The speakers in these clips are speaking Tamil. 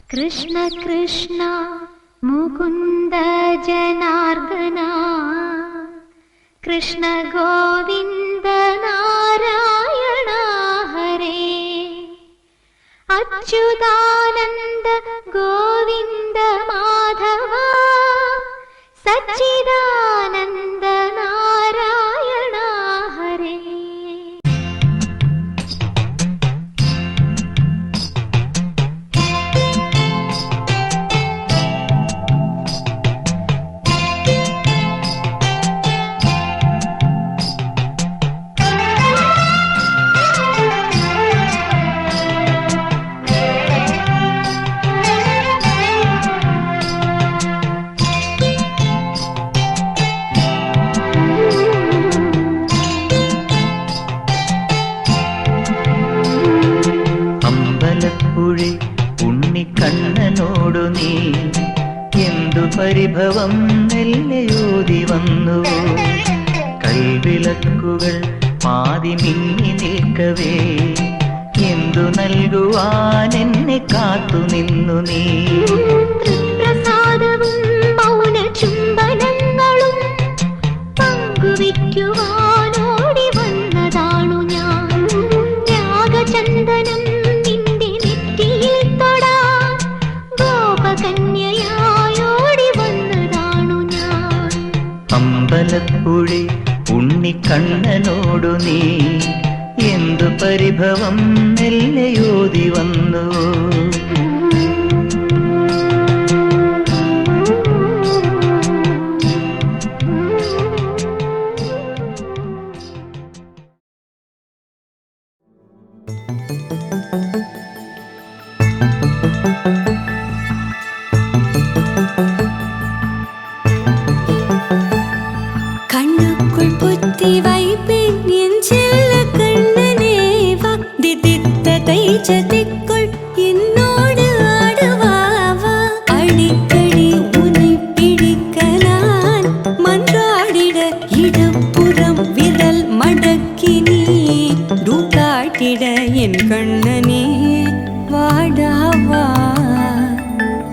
कृष्ण कृष्ण मुकुन्द जनार्दन कृष्ण गोविन्द नारायण हरे अच्युतानन्द गोविन्द माधव सच्चिदानन्द नारायण हरे। ഉണ്ണിക്കണ്ണനോടു നീ എന്തു പരിഭവം നെല്ലയോതി വന്നു. കൈവിളക്കുകൾ പാതി മിന്നി നിൽക്കവേ എന്തു നൽകുവാൻ എന്നെ കാത്തു നിന്നു നീ. തൃപ്രസാദവും മൗന ചുംബനങ്ങളും പങ്കുവയ്ക്കുവാനോടി വന്നതാണു ഞാൻ. രാഗചന്ദനം നിന്റെ നെറ്റിയിൽ തൊടാൻ ഗോപകന്യയായോടി വന്നതാണു ഞാൻ. അമ്പലപ്പുഴി ഉണ്ണിക്കണ്ണനോടു നീ എന്തു പരിഭവം നെല്ലയോതി വന്നു.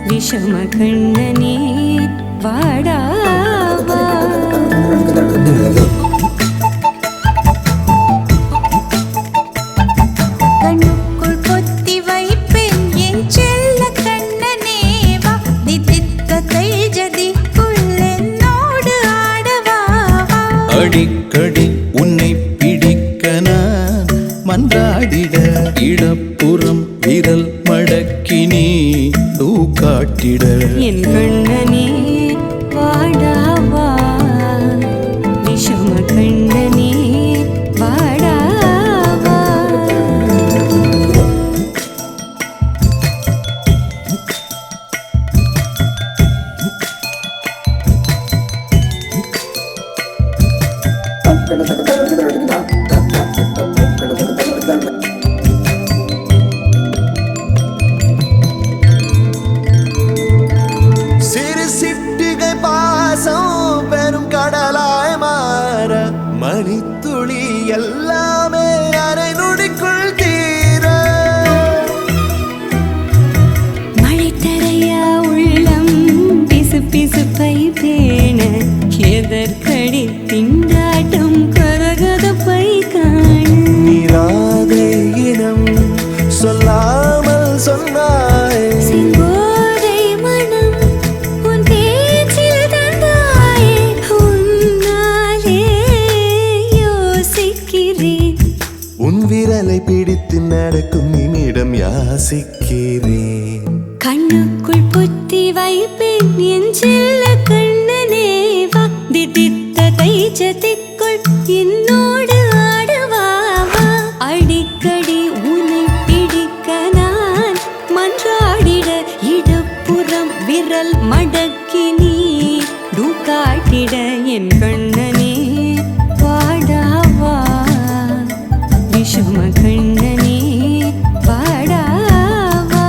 விஷமகண்ணனே வாடாவா. கண்ணுக்குள் பொத்தி வைப்பேன் என் செல்ல கண்ணனே வா. தித்தித்த தைஜதிக்குள் என்னோடு ஆடவா. அடிக்கடி உன்னை பிடிக்க நான் மன்றாடிட இடப்புறம் விரல் மடக்கி நீ காட்டிட என் கண்ணனே வாடாவா. விஷம கண்ணனே வாடாவா. மணித்துளி எல்லாமே அரை நொடிக்குள் தீர மழை தரையா உள்ளம் பிசு பிசுப்பை பேண எதற்கடி திண்டாட்டம் கரகதப்பை காண. நீராதை இனம் சொல்லாமல் சொன்னாய். செங்கோதை மனம் உன் பேச்சில் தந்தாயே. உன்னாலே யோசிக்கிறேன். உன் விரலை பிடித்து நடக்கும் நிமிடம் யாசிக்கிறேன். கண்ணுக்குள் பொத்தி வைப்பேன் என் செல்ல கண்ணனே வா. தித்தித்த தைஜதிக்குள் என்னோடு ஆடவா. அடிக்கடி உன்னை பிடிக்க நான் மன்றாடிட இடப்புறம் விரல் மடக்கி நீ காட்டிட. என் கண்ணனே வாடாவா. விஷம கண்ணனே வாடாவா.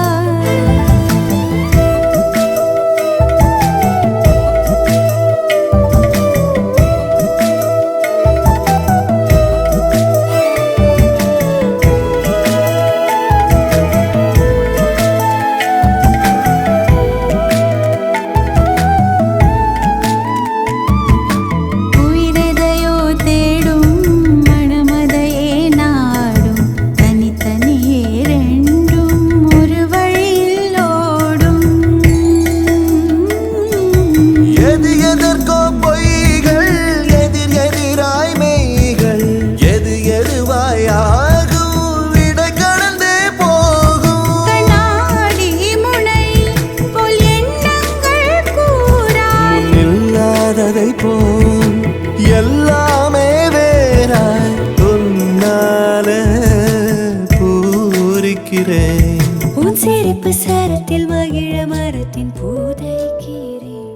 போல் எல்லாமே வேறாய் உன்னால பூரிக்கிறேன். உன் சிரிப்பு சரத்தில் மகிழ மரத்தின் பூதைக்கிறேன்.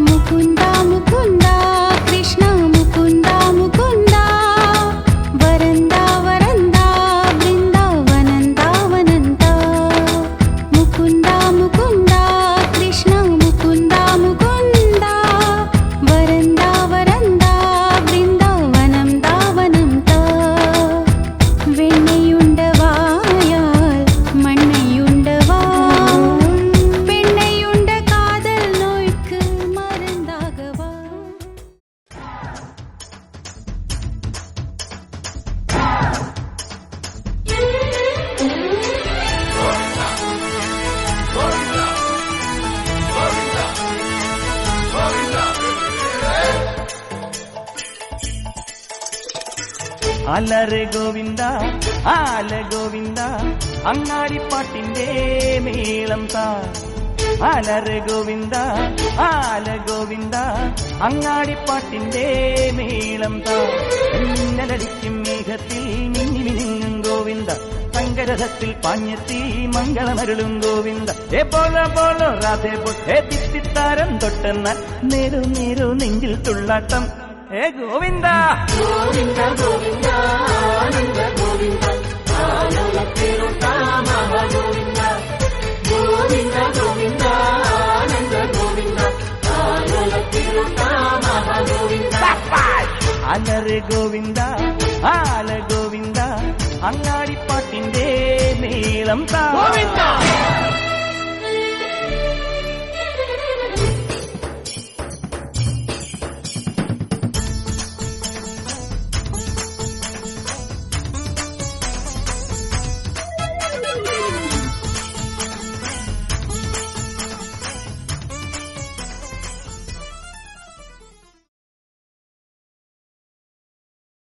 முகுந்தா முகுந்தா கிருஷ்ணா முகுந்தா முகுந்தா வரந்தா வரந்தா பிருந்தாவனந்தா வனந்தா முகுந்தா முகுந்தா கிருஷ்ணா முகுந்தா முகுந்தா வரந்தா வரந்தா பிருந்தாவனந்தா வனந்தா வெண்ணையுண்டவாயால் மண்ணையுண்டவா பெண்ணையுண்ட காதல் நோய்க்கு மருந்தாகவா. അലറെ ഗോവിന്ദ ആല ഗോവിന്ദ അങ്ങാടിപ്പാട്ടിന്റെ മേളം താ. അലറെ ഗോവിന്ദ ആല ഗോവിന്ദ അങ്ങാടിപ്പാട്ടിന്റെ മേളം താ. മിന്നലടിക്കും മേഘത്തിൽ മിന്നി മിനുങ്ങും ഗോവിന്ദ സങ്കരഥത്തിൽ പാഞ്ഞെത്തി മംഗളമരുളും ഗോവിന്ദ. ഏ പോലോ പോലോ രാധേ പൊട്ടേ തിത്തിത്താരം തൊട്ടെന്നാൽ നേരു നേരു നെഞ്ചിൽ തുള്ളാട്ടം. ഏ ഗോവിന്ദ ഗോവിന്ദ ഗോവിന്ദ ആനന്ദ ഗോവിന്ദ ഗോവിന്ദ ഗോവിന്ദ ഗോവിന്ദ ആനന്ദ ഗോവിന്ദ അലറെ ഗോവിന്ദ ആല ഗോവിന്ദ അങ്ങാടിപ്പാട്ടിന്റെ മേളം താ.